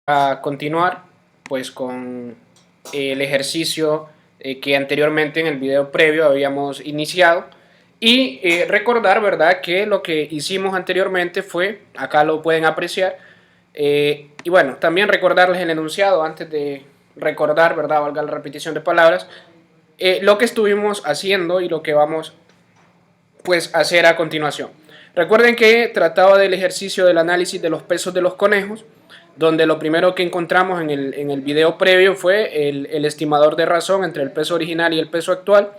a continuar pues con el ejercicio que anteriormente en el video previo habíamos iniciado y recordar, ¿verdad?, que lo que hicimos anteriormente fue, acá lo pueden apreciar, y bueno, también recordarles el enunciado antes de recordar, ¿verdad?, valga la repetición de palabras, lo que estuvimos haciendo y lo que vamos pues a hacer a continuación. Recuerden que trataba del ejercicio del análisis de los pesos de los conejos, donde lo primero que encontramos en el video previo fue el estimador de razón entre el peso original y el peso actual.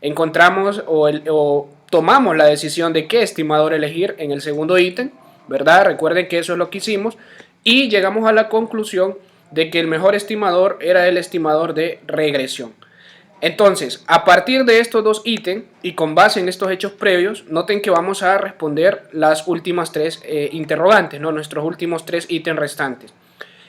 Encontramos o tomamos la decisión de qué estimador elegir en el segundo ítem, ¿verdad? Recuerden que eso es lo que hicimos y llegamos a la conclusión de que el mejor estimador era el estimador de regresión. Entonces, a partir de estos dos ítems y con base en estos hechos previos, noten que vamos a responder las últimas tres interrogantes, ¿no? Nuestros últimos tres ítems restantes.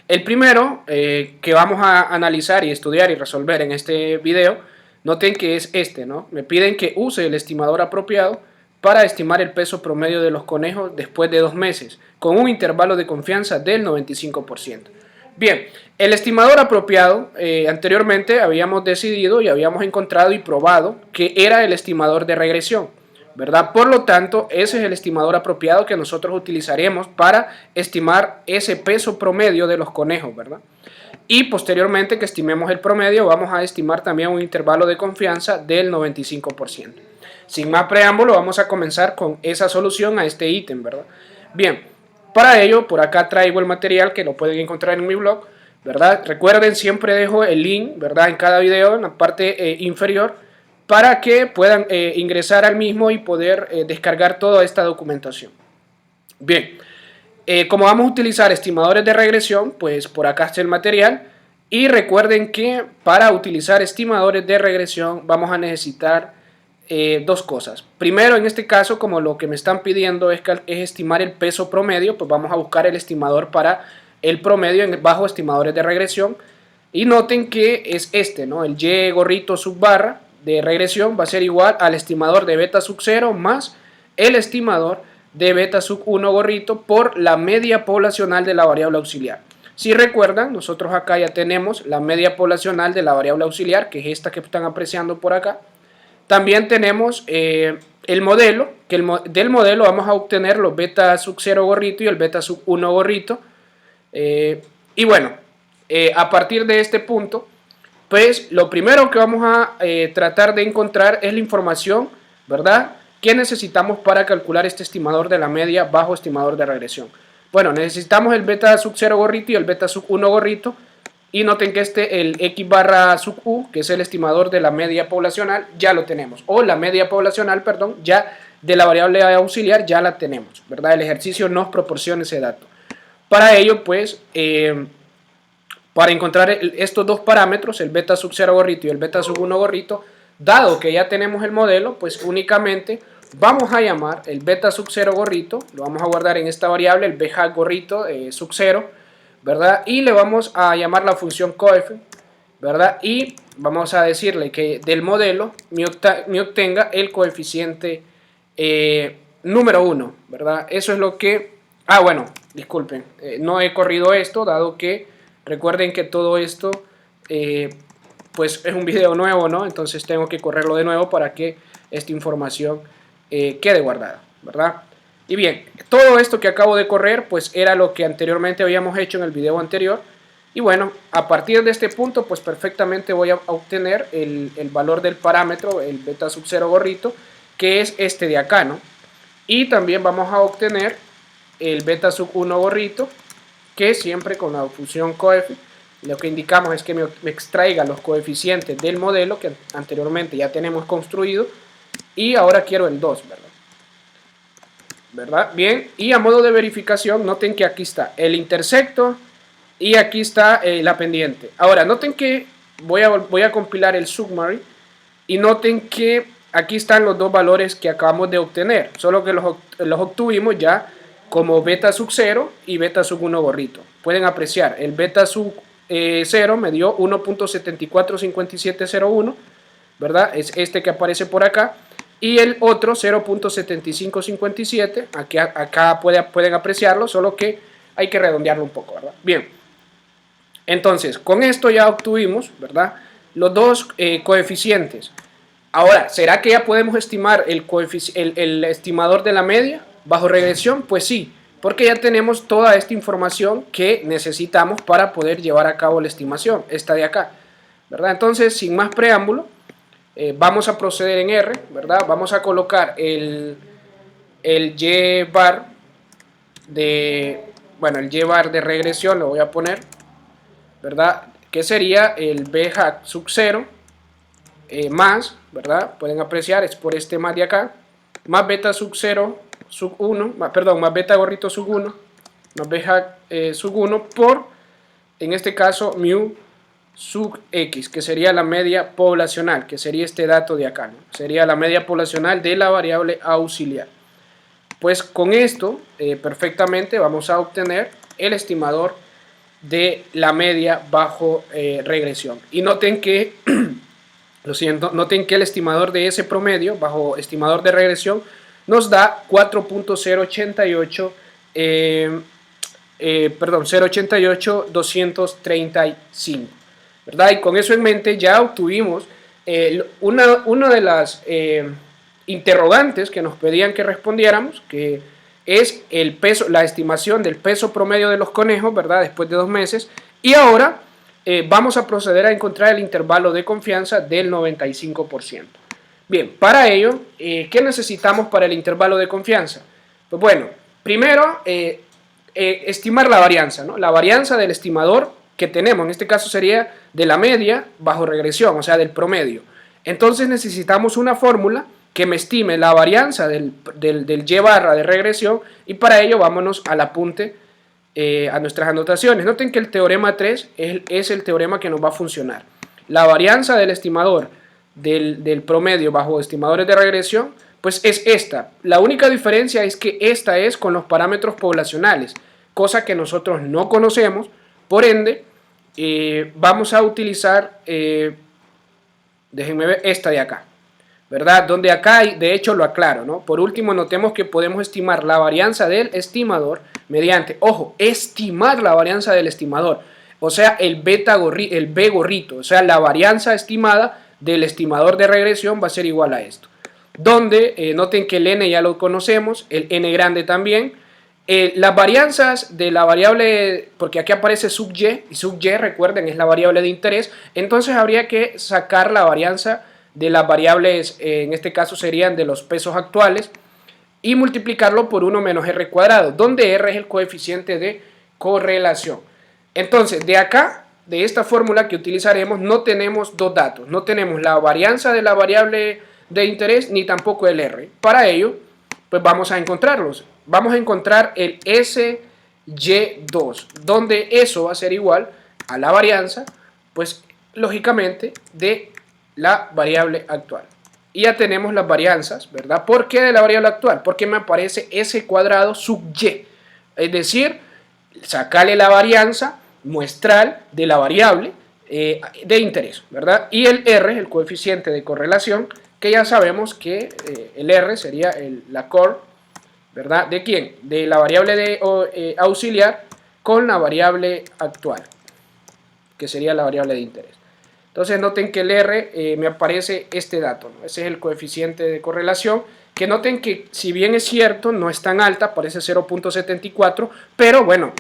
El primero que vamos a analizar y estudiar y resolver en este video, noten que es este, ¿no? Me piden que use el estimador apropiado para estimar el peso promedio de los conejos después de 2 meses, con un intervalo de confianza del 95%. Bien, el estimador apropiado, anteriormente habíamos decidido y habíamos encontrado y probado que era el estimador de regresión, ¿verdad? Por lo tanto, ese es el estimador apropiado que nosotros utilizaremos para estimar ese peso promedio de los conejos, ¿verdad? Y posteriormente que estimemos el promedio, vamos a estimar también un intervalo de confianza del 95%. Sin más preámbulo, vamos a comenzar con esa solución a este ítem, ¿verdad? Bien. Para ello, por acá traigo el material que lo pueden encontrar en mi blog, ¿verdad? Recuerden, siempre dejo el link, ¿verdad?, en cada video, en la parte inferior, para que puedan ingresar al mismo y poder descargar toda esta documentación. Bien, como vamos a utilizar estimadores de regresión, pues por acá está el material. Y recuerden que para utilizar estimadores de regresión vamos a necesitar dos cosas. Primero, en este caso, como lo que me están pidiendo es estimar el peso promedio, pues vamos a buscar el estimador para el promedio bajo estimadores de regresión. Y noten que es este, ¿no? El Y gorrito sub barra de regresión va a ser igual al estimador de beta sub 0 más el estimador de beta sub 1 gorrito por la media poblacional de la variable auxiliar. Si recuerdan, nosotros acá ya tenemos la media poblacional de la variable auxiliar, que es esta que están apreciando por acá. También tenemos el modelo, que del modelo vamos a obtener los beta sub 0 gorrito y el beta sub 1 gorrito. Y bueno, a partir de este punto, pues lo primero que vamos a tratar de encontrar es la información, ¿verdad?, que necesitamos para calcular este estimador de la media bajo estimador de regresión. Bueno, necesitamos el beta sub 0 gorrito y el beta sub 1 gorrito. Y noten que el X barra sub U, que es el estimador de la media poblacional, ya lo tenemos. O la media poblacional, perdón, ya de la variable auxiliar ya la tenemos, ¿verdad? El ejercicio nos proporciona ese dato. Para ello, pues, para encontrar estos dos parámetros, el beta sub 0 gorrito y el beta sub 1 gorrito, dado que ya tenemos el modelo, pues únicamente vamos a llamar el beta sub 0 gorrito, lo vamos a guardar en esta variable, el bj gorrito sub 0, ¿verdad? Y le vamos a llamar la función coef, ¿verdad? Y vamos a decirle que del modelo me obtenga el coeficiente número 1, ¿verdad? Eso es lo que... Ah, bueno, disculpen, no he corrido esto, dado que recuerden que todo esto pues es un video nuevo, ¿no? Entonces tengo que correrlo de nuevo para que esta información quede guardada, ¿verdad? Y bien, todo esto que acabo de correr pues era lo que anteriormente habíamos hecho en el video anterior. Y bueno, a partir de este punto pues perfectamente voy a obtener el valor del parámetro, el beta sub 0 gorrito, que es este de acá, ¿no? Y también vamos a obtener el beta sub 1 gorrito, que siempre con la función coef lo que indicamos es que me extraiga los coeficientes del modelo que anteriormente ya tenemos construido. Y ahora quiero el 2, ¿verdad? Bien, y a modo de verificación, noten que aquí está el intersecto y aquí está la pendiente. Ahora, noten que voy a compilar el summary y noten que aquí están los dos valores que acabamos de obtener, solo que los obtuvimos ya como beta sub 0 y beta sub 1 gorrito. Pueden apreciar, el beta sub 0 me dio 1.745701, ¿verdad? Es este que aparece por acá. Y el otro 0.7557, acá pueden apreciarlo, solo que hay que redondearlo un poco, ¿verdad? Bien, Entonces, con esto ya obtuvimos, ¿verdad?, los dos coeficientes. Ahora, ¿será que ya podemos estimar el estimador de la media bajo regresión? Pues sí, porque ya tenemos toda esta información que necesitamos para poder llevar a cabo la estimación, esta de acá, ¿verdad? Entonces, sin más preámbulo, vamos a proceder en R, ¿verdad? Vamos a colocar el Y bar de, bueno, el Y bar de regresión, lo voy a poner, ¿verdad? Que sería el B hat sub 0 más, ¿verdad? Pueden apreciar, es por este más de acá, más beta sub 0 sub 1, perdón, más beta gorrito sub 1, más B hat sub 1 por, en este caso, mu sub x, que sería la media poblacional, que sería este dato de acá, ¿no? Sería la media poblacional de la variable auxiliar. Pues con esto, perfectamente vamos a obtener el estimador de la media bajo regresión. Y noten que, lo siento, noten que el estimador de ese promedio bajo estimador de regresión nos da 4.088, perdón, 0.88.235, ¿verdad? Y con eso en mente ya obtuvimos una de las interrogantes que nos pedían que respondiéramos, que es el peso, la estimación del peso promedio de los conejos, ¿verdad?, después de 2 meses. Y ahora vamos a proceder a encontrar el intervalo de confianza del 95%. Bien, para ello, ¿qué necesitamos para el intervalo de confianza? Pues bueno, primero, estimar la varianza, ¿no? La varianza del estimador que tenemos, en este caso sería de la media bajo regresión, o sea, del promedio. Entonces necesitamos una fórmula que me estime la varianza del Y barra de regresión, y para ello vámonos al apunte, a nuestras anotaciones. Noten que el teorema 3 es el teorema que nos va a funcionar. La varianza del estimador del promedio bajo estimadores de regresión, pues es esta. La única diferencia es que esta es con los parámetros poblacionales, cosa que nosotros no conocemos. Por ende, vamos a utilizar, déjenme ver, esta de acá, ¿verdad? Donde acá, de hecho, lo aclaro, ¿no? Por último, notemos que podemos estimar la varianza del estimador mediante, ojo, estimar la varianza del estimador, o sea, el B gorrito, o sea, la varianza estimada del estimador de regresión va a ser igual a esto. Donde, noten que el n ya lo conocemos, el n grande también. Las varianzas de la variable, porque aquí aparece sub y, y sub y, recuerden, es la variable de interés, entonces habría que sacar la varianza de las variables, en este caso serían de los pesos actuales, y multiplicarlo por 1 menos r cuadrado, donde r es el coeficiente de correlación. Entonces, de acá, de esta fórmula que utilizaremos, no tenemos dos datos, no tenemos la varianza de la variable de interés, ni tampoco el r. Para ello, pues vamos a encontrarlos. Vamos a encontrar el SY2, donde eso va a ser igual a la varianza, pues lógicamente, de la variable actual. Y ya tenemos las varianzas, ¿verdad? ¿Por qué de la variable actual? Porque me aparece S cuadrado sub Y. Es decir, sacarle la varianza muestral de la variable de interés, ¿verdad? Y el R, el coeficiente de correlación, que ya sabemos que el R sería la cor, ¿verdad? ¿De quién? De la variable de auxiliar con la variable actual, que sería la variable de interés. Entonces noten que el R me aparece este dato, ¿no? Ese es el coeficiente de correlación, que noten que si bien es cierto, no es tan alta, aparece 0.74, pero bueno,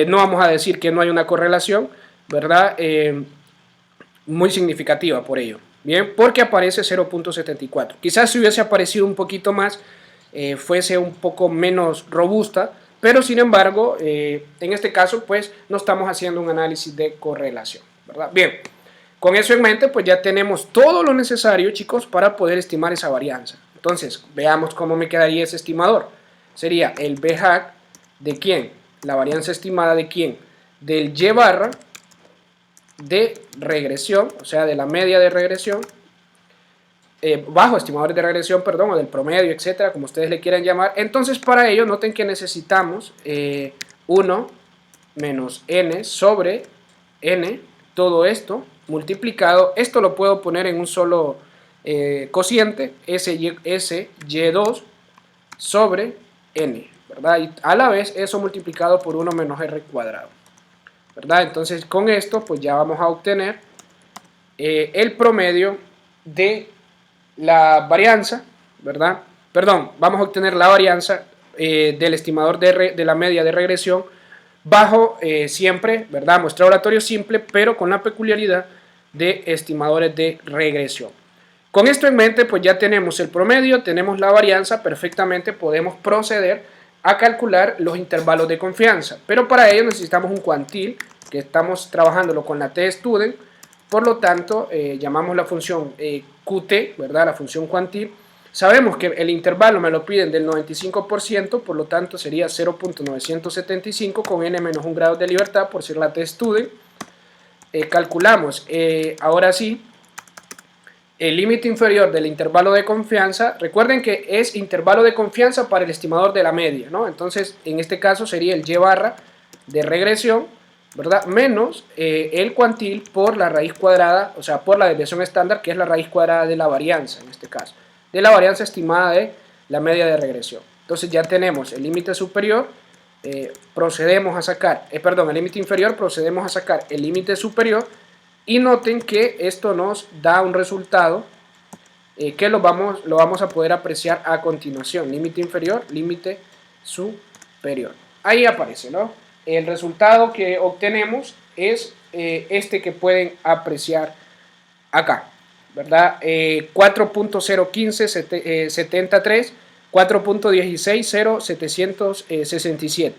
no vamos a decir que no hay una correlación, ¿verdad? Muy significativa por ello. Bien, porque aparece 0.74. Quizás si hubiese aparecido un poquito más, fuese un poco menos robusta, pero sin embargo, en este caso, pues no estamos haciendo un análisis de correlación, ¿verdad? Bien, con eso en mente, pues ya tenemos todo lo necesario, chicos, para poder estimar esa varianza. Entonces, veamos cómo me quedaría ese estimador. Sería el B hat de quién, la varianza estimada de quién, del Y barra de regresión, o sea, de la media de regresión, bajo estimadores de regresión, perdón, o del promedio, etcétera, como ustedes le quieran llamar. Entonces, para ello, noten que necesitamos 1 menos n sobre n, todo esto multiplicado. Esto lo puedo poner en un solo cociente, SY2 sobre n, ¿verdad? Y a la vez eso multiplicado por 1 menos r cuadrado. ¿verdad? Entonces con esto pues ya vamos a obtener el promedio de la varianza, ¿verdad? Perdón, vamos a obtener la varianza del estimador de la media de regresión bajo siempre, ¿verdad? Muestreo aleatorio simple, pero con la peculiaridad de estimadores de regresión. Con esto en mente, pues ya tenemos el promedio, tenemos la varianza, perfectamente podemos proceder a calcular los intervalos de confianza. Pero para ello necesitamos un cuantil, que estamos trabajándolo con la tstudent, por lo tanto llamamos la función qt, ¿verdad? La función cuantil. Sabemos que el intervalo me lo piden del 95%, por lo tanto sería 0.975 con n-1 grados de libertad por ser la tstudent. Calculamos, ahora sí, el límite inferior del intervalo de confianza. Recuerden que es intervalo de confianza para el estimador de la media, ¿no? Entonces, en este caso sería el y barra de regresión, ¿verdad? Menos el cuantil por la raíz cuadrada, o sea, por la desviación estándar, que es la raíz cuadrada de la varianza, en este caso, de la varianza estimada de la media de regresión. Entonces ya tenemos el límite superior, procedemos a sacar, el límite inferior, procedemos a sacar el límite superior. Y noten que esto nos da un resultado que lo vamos a poder apreciar a continuación. Límite inferior, límite superior. Ahí aparece, ¿no? El resultado que obtenemos es este que pueden apreciar acá, ¿verdad? 4.01573, 4.160.767.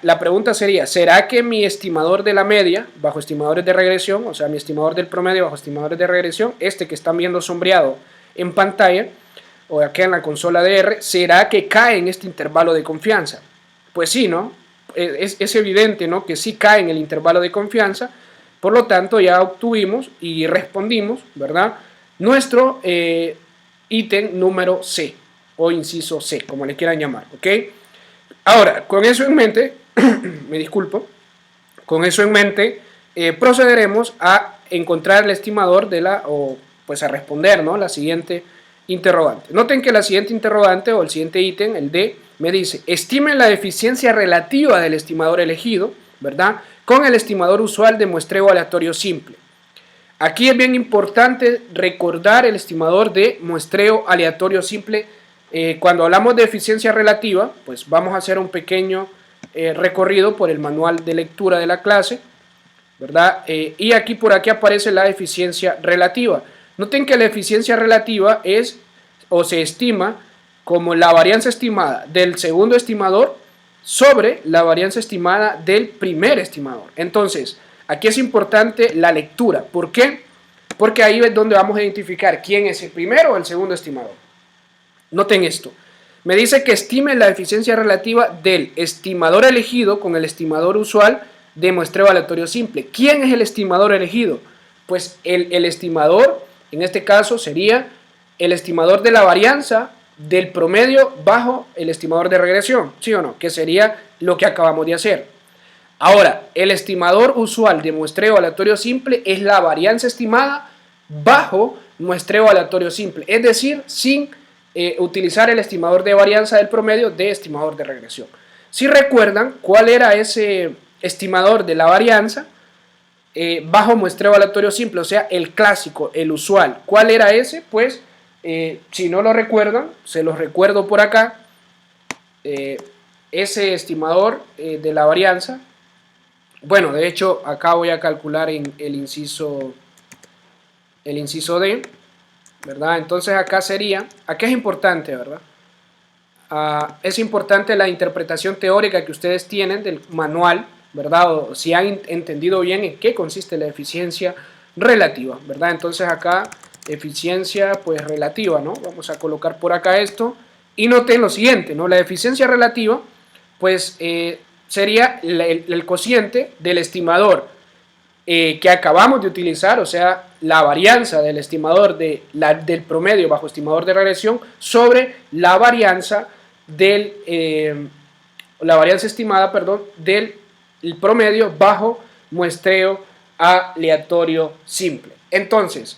La pregunta sería, ¿será que mi estimador de la media bajo estimadores de regresión, o sea, mi estimador del promedio bajo estimadores de regresión, este que están viendo sombreado en pantalla o aquí en la consola de R, será que cae en este intervalo de confianza? Pues sí, ¿no? Es evidente, ¿no?, que sí cae en el intervalo de confianza. Por lo tanto, ya obtuvimos y respondimos, ¿verdad?, nuestro ítem número C o inciso C, como le quieran llamar, ¿ok? Ahora, con eso en mente, me disculpo, con eso en mente, procederemos a encontrar el estimador pues a responder, ¿no?, la siguiente interrogante. Noten que la siguiente interrogante o el siguiente ítem, el D, me dice, estime la eficiencia relativa del estimador elegido, ¿verdad?, con el estimador usual de muestreo aleatorio simple. Aquí es bien importante recordar el estimador de muestreo aleatorio simple. Cuando hablamos de eficiencia relativa, pues vamos a hacer un pequeño recorrido por el manual de lectura de la clase, ¿verdad? Y por aquí aparece la eficiencia relativa. Noten que la eficiencia relativa es o se estima como la varianza estimada del segundo estimador sobre la varianza estimada del primer estimador. Entonces, aquí es importante la lectura. ¿Por qué? Porque ahí es donde vamos a identificar quién es el primero o el segundo estimador. Noten esto. Me dice que estime la eficiencia relativa del estimador elegido con el estimador usual de muestreo aleatorio simple. ¿Quién es el estimador elegido? Pues el estimador, en este caso, sería el estimador de la varianza del promedio bajo el estimador de regresión, ¿sí o no? Que sería lo que acabamos de hacer. Ahora, el estimador usual de muestreo aleatorio simple es la varianza estimada bajo muestreo aleatorio simple, es decir, sin utilizar el estimador de varianza del promedio de estimador de regresión. Si recuerdan cuál era ese estimador de la varianza bajo muestreo aleatorio simple, o sea, el clásico, el usual, ¿cuál era ese? Pues si no lo recuerdan, se los recuerdo por acá. Ese estimador de la varianza, bueno, de hecho acá voy a calcular en el inciso D, ¿verdad? Entonces acá es importante, ¿verdad? Es importante la interpretación teórica que ustedes tienen del manual, ¿verdad? O si han entendido bien en qué consiste la eficiencia relativa, ¿verdad? Entonces acá, eficiencia pues relativa, ¿no? Vamos a colocar por acá esto y noten lo siguiente, ¿no? La eficiencia relativa pues sería el cociente del estimador que acabamos de utilizar, o sea, la varianza del estimador del promedio bajo estimador de regresión sobre la varianza estimada, del promedio bajo muestreo aleatorio simple. Entonces,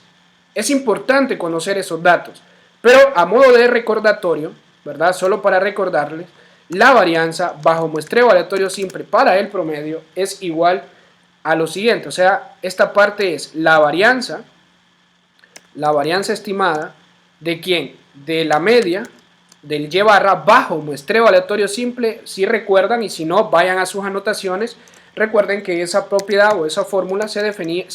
es importante conocer esos datos, pero a modo de recordatorio, ¿verdad? Solo para recordarles la varianza bajo muestreo aleatorio simple para el promedio es igual a lo siguiente. O sea, esta parte es la varianza estimada de ¿quién? De la media del Y barra bajo muestreo aleatorio simple. Si recuerdan, y si no, vayan a sus anotaciones. Recuerden que esa propiedad o esa fórmula se definía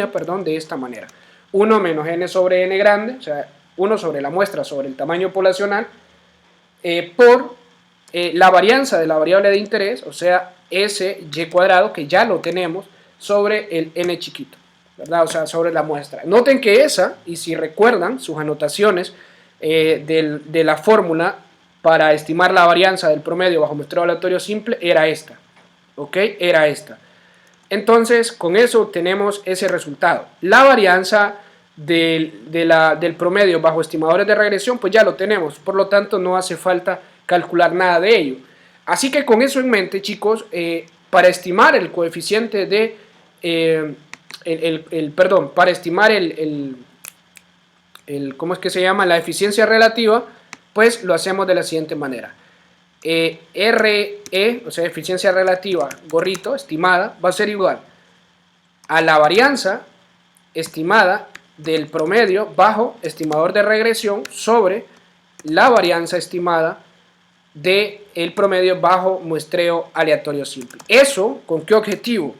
de esta manera. 1 menos n sobre n grande, o sea, 1 sobre la muestra sobre el tamaño poblacional, por la varianza de la variable de interés, o sea, ese y cuadrado, que ya lo tenemos, sobre el n chiquito, ¿verdad? O sea, sobre la muestra. Noten que esa, y si recuerdan sus anotaciones de la fórmula para estimar la varianza del promedio bajo muestreo aleatorio simple, era esta, ¿ok? Era esta. Entonces, con eso obtenemos ese resultado. La varianza del promedio bajo estimadores de regresión, pues ya lo tenemos, por lo tanto no hace falta calcular nada de ello. Así que con eso en mente, chicos, para estimar el coeficiente de, para estimar ¿cómo es que se llama? La eficiencia relativa, pues lo hacemos de la siguiente manera. RE, o sea, eficiencia relativa, gorrito, estimada, va a ser igual a la varianza estimada del promedio bajo estimador de regresión sobre la varianza estimada del promedio bajo muestreo aleatorio simple. ¿Eso con qué objetivo?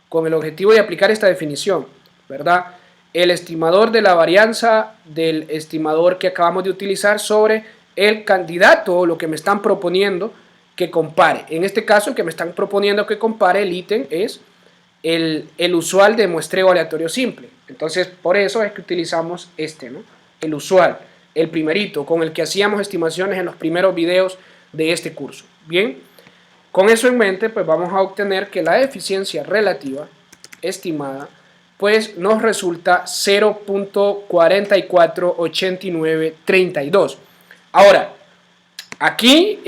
Con el objetivo de aplicar esta definición, ¿verdad? El estimador de la varianza del estimador que acabamos de utilizar sobre el candidato o lo que me están proponiendo que compare. En este caso, que me están proponiendo que compare el ítem es el usual de muestreo aleatorio simple. Entonces, por eso es que utilizamos este, ¿no? El usual, el primerito, con el que hacíamos estimaciones en los primeros videos de este curso. Bien, con eso en mente, pues vamos a obtener que la eficiencia relativa estimada, pues nos resulta 0.448932. Ahora, aquí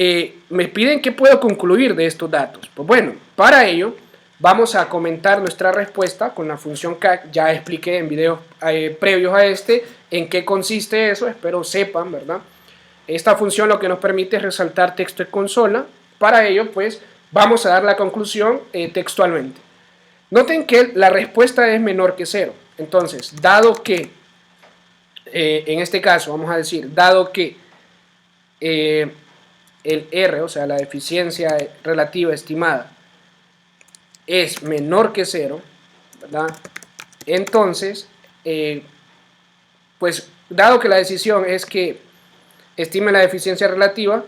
me piden que puedo concluir de estos datos. Pues bueno, para ello vamos a comentar nuestra respuesta con la función CAC. Ya expliqué en videos previos a este en qué consiste eso, espero sepan, ¿verdad? Esta función lo que nos permite es resaltar texto en consola. Para ello, pues, vamos a dar la conclusión textualmente. Noten que la respuesta es menor que 0. Entonces, dado que, en este caso, vamos a decir, dado que el R, o sea, la eficiencia relativa estimada, es menor que 0, ¿verdad? Entonces, pues, dado que la decisión es que estime la eficiencia relativa,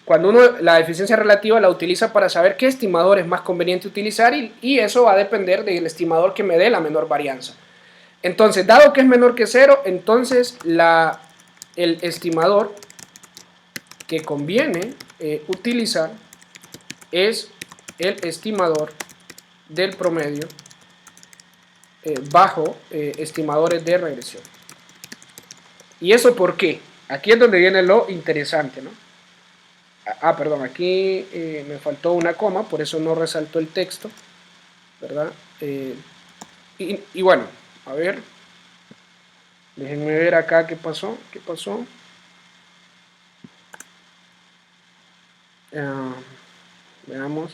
cuando uno la eficiencia relativa la utiliza para saber qué estimador es más conveniente utilizar y eso va a depender del estimador que me dé la menor varianza. Entonces, dado que es menor que 0, entonces el estimador que conviene utilizar es el estimador del promedio bajo estimadores de regresión. ¿Y eso por qué? Aquí es donde viene lo interesante, ¿no? Perdón, aquí me faltó una coma, por eso no resaltó el texto, ¿verdad? Y bueno, a ver, déjenme ver acá qué pasó. Veamos.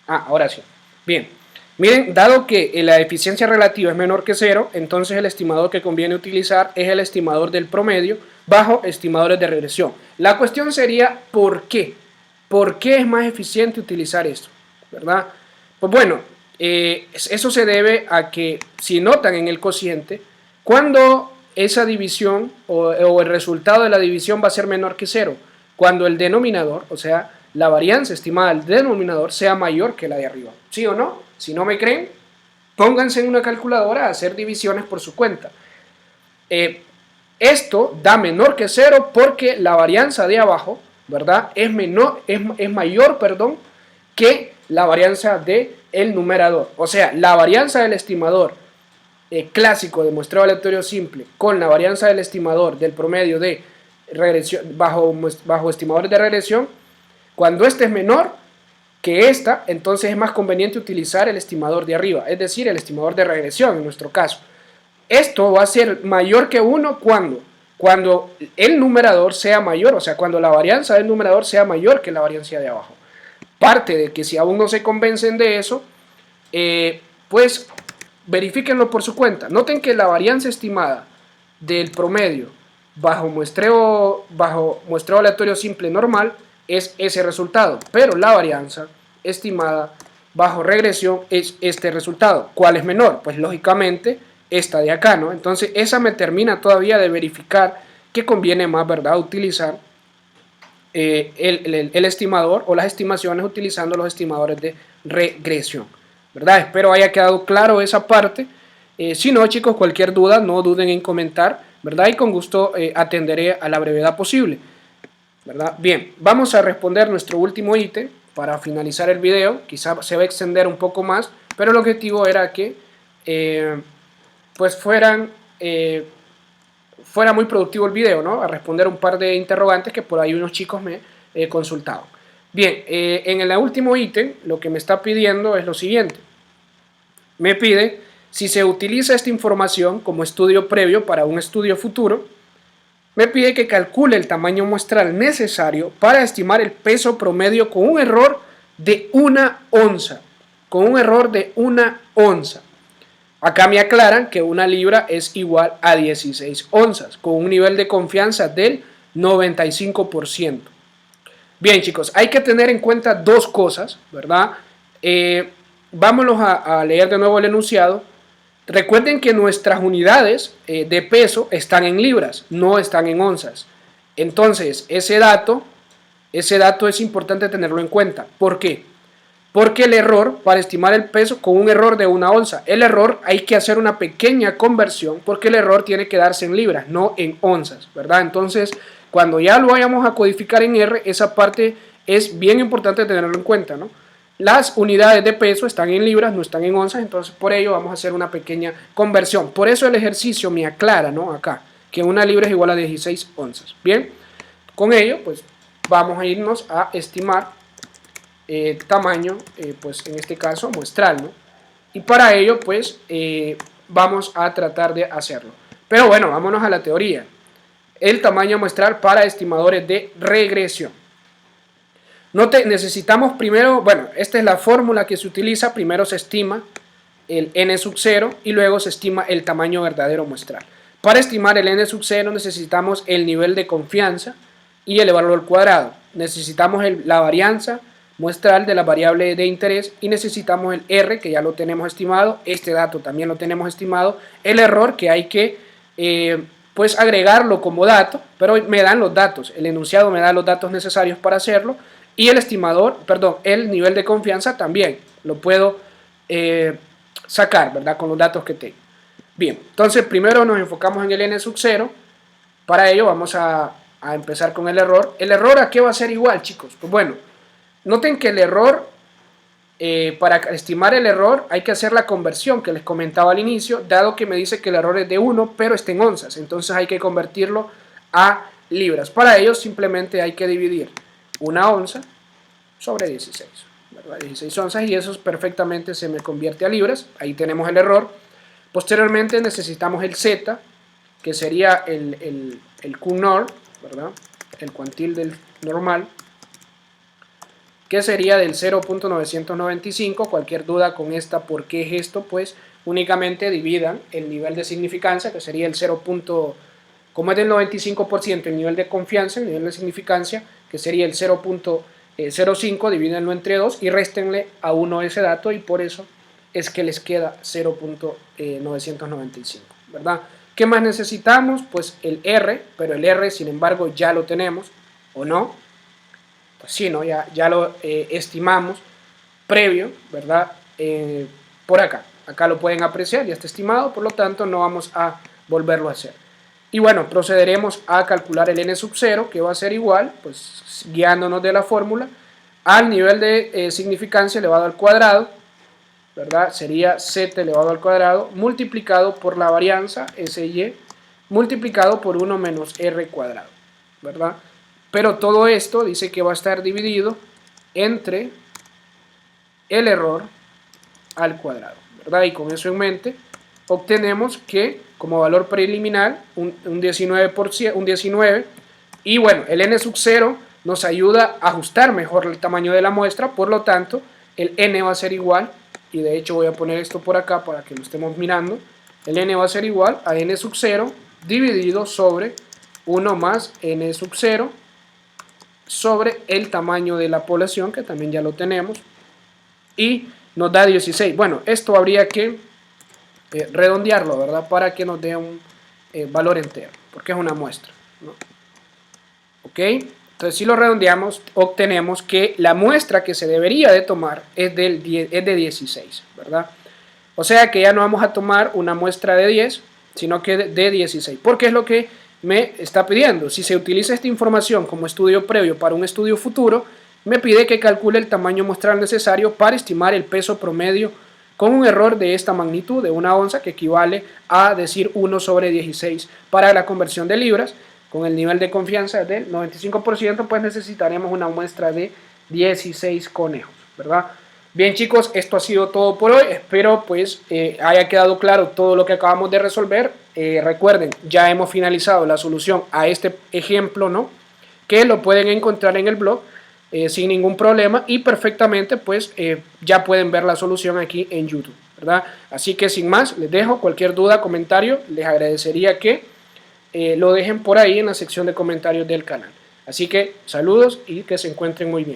Ahora sí. Bien. Miren, dado que la eficiencia relativa es menor que 0, entonces el estimador que conviene utilizar es el estimador del promedio bajo estimadores de regresión. La cuestión sería ¿por qué? ¿Por qué es más eficiente utilizar esto? ¿Verdad? Pues bueno, eso se debe a que, si notan en el cociente, cuando esa división o el resultado de la división va a ser menor que 0, cuando el denominador, o sea, la varianza estimada del denominador sea mayor que la de arriba. ¿Sí o no? Si no me creen, pónganse en una calculadora a hacer divisiones por su cuenta. Esto da menor que 0 porque la varianza de abajo, ¿verdad? Es mayor, que la varianza del numerador. O sea, la varianza del estimador clásico de muestreo aleatorio simple con la varianza del estimador del promedio de regresión bajo estimadores de regresión, cuando este es menor que esta, entonces es más conveniente utilizar el estimador de arriba, es decir, el estimador de regresión en nuestro caso. Esto va a ser mayor que 1 cuando cuando el numerador sea mayor, o sea, cuando la varianza del numerador sea mayor que la varianza de abajo. Parte de que si aún no se convencen de eso, pues verifíquenlo por su cuenta. Noten que la varianza estimada del promedio bajo muestreo aleatorio simple normal es ese resultado, pero la varianza estimada bajo regresión es este resultado. ¿Cuál es menor? Pues lógicamente esta de acá, ¿no? Entonces esa me termina todavía de verificar que conviene más, ¿verdad?, utilizar el estimador o las estimaciones utilizando los estimadores de regresión, ¿verdad? Espero haya quedado claro esa parte. Si no, chicos, cualquier duda, no duden en comentar, ¿verdad? Y con gusto atenderé a la brevedad posible, ¿verdad? Bien, vamos a responder nuestro último ítem para finalizar el video. Quizá se va a extender un poco más, pero el objetivo era que pues fuera muy productivo el video, ¿no? A responder un par de interrogantes que por ahí unos chicos me consultaban. Bien, en el último ítem lo que me está pidiendo es lo siguiente. Me pide si se utiliza esta información como estudio previo para un estudio futuro. Me pide que calcule el tamaño muestral necesario para estimar el peso promedio con un error de 1 onza. Con un error de 1 onza. Acá me aclaran que 1 libra es igual a 16 onzas, con un nivel de confianza del 95%. Bien, chicos, hay que tener en cuenta dos cosas, ¿verdad? Vámonos a leer de nuevo el enunciado. Recuerden que nuestras unidades de peso están en libras, no están en onzas. Entonces, ese dato es importante tenerlo en cuenta. ¿Por qué? Porque el error, para estimar el peso con un error de 1 onza, el error hay que hacer una pequeña conversión porque el error tiene que darse en libras, no en onzas, ¿verdad? Entonces, cuando ya lo vayamos a codificar en R, esa parte es bien importante tenerlo en cuenta, ¿no? Las unidades de peso están en libras, no están en onzas, entonces por ello vamos a hacer una pequeña conversión. Por eso el ejercicio me aclara, ¿no? Acá, que 1 libra es igual a 16 onzas. Bien, con ello, pues vamos a irnos a estimar tamaño, pues en este caso muestral, ¿no? Y para ello, pues vamos a tratar de hacerlo. Pero bueno, vámonos a la teoría. El tamaño muestral para estimadores de regresión. Necesitamos primero, bueno, esta es la fórmula que se utiliza. Primero se estima el n sub 0 y luego se estima el tamaño verdadero muestral. Para estimar el n sub 0 necesitamos el nivel de confianza y elevarlo al cuadrado. Necesitamos la varianza muestral de la variable de interés y necesitamos el R, que ya lo tenemos estimado. Este dato también lo tenemos estimado. El error, que hay que pues agregarlo como dato, pero me dan los datos. El enunciado me da los datos necesarios para hacerlo. Y el estimador, perdón, el nivel de confianza también lo puedo sacar, ¿verdad? Con los datos que tengo. Bien, entonces primero nos enfocamos en el n sub 0. Para ello vamos a empezar con el error. ¿El error a qué va a ser igual, chicos? Pues bueno, noten que el error, para estimar el error hay que hacer la conversión que les comentaba al inicio, dado que me dice que el error es de 1, pero está en onzas. Entonces hay que convertirlo a libras. Para ello simplemente hay que dividir 1 onza sobre 16, ¿verdad? 16 onzas, y eso perfectamente se me convierte a libras. Ahí tenemos el error. Posteriormente necesitamos el Z, que sería el Q-nor, ¿verdad? El cuantil del normal, que sería del 0.995. Cualquier duda con esta, ¿por qué es esto? Pues únicamente dividan el nivel de significancia, que sería el 0. Como es del 95% el nivel de confianza, el nivel de significancia, que sería el 0.05, divídenlo entre 2 y réstenle a 1 ese dato, y por eso es que les queda 0.995, ¿verdad? ¿Qué más necesitamos? Pues el R, pero el R sin embargo ya lo tenemos, ¿o no? Pues sí, ¿no? Ya lo estimamos previo, ¿verdad? Por acá lo pueden apreciar, ya está estimado, por lo tanto no vamos a volverlo a hacer. Y bueno, procederemos a calcular el n sub 0, que va a ser igual, pues guiándonos de la fórmula, al nivel de significancia elevado al cuadrado, ¿verdad? Sería z elevado al cuadrado multiplicado por la varianza SY multiplicado por 1 menos r cuadrado, ¿verdad? Pero todo esto dice que va a estar dividido entre el error al cuadrado, ¿verdad? Y con eso en mente, obtenemos que como valor preliminar un 19%, un 19, y bueno, el n sub 0 nos ayuda a ajustar mejor el tamaño de la muestra, por lo tanto el n va a ser igual, y de hecho voy a poner esto por acá para que lo estemos mirando, el n va a ser igual a n sub 0 dividido sobre 1 más n sub 0 sobre el tamaño de la población, que también ya lo tenemos, y nos da 16. Bueno, esto habría que redondearlo, ¿verdad? Para que nos dé un valor entero, porque es una muestra, ¿no? ¿Ok? Entonces, si lo redondeamos, obtenemos que la muestra que se debería de tomar es de 16, ¿verdad? O sea que ya no vamos a tomar una muestra de 10, sino que de 16, porque es lo que me está pidiendo. Si se utiliza esta información como estudio previo para un estudio futuro, me pide que calcule el tamaño muestral necesario para estimar el peso promedio con un error de esta magnitud, de 1 onza, que equivale a decir 1 sobre 16 para la conversión de libras. Con el nivel de confianza del 95%, pues necesitaremos una muestra de 16 conejos, ¿verdad? Bien, chicos, esto ha sido todo por hoy. Espero pues haya quedado claro todo lo que acabamos de resolver. Recuerden, ya hemos finalizado la solución a este ejemplo, ¿no? Que lo pueden encontrar en el blog sin ningún problema, y perfectamente pues ya pueden ver la solución aquí en YouTube, ¿verdad? Así que sin más, les dejo. Cualquier duda, comentario, les agradecería que lo dejen por ahí en la sección de comentarios del canal. Así que saludos y que se encuentren muy bien.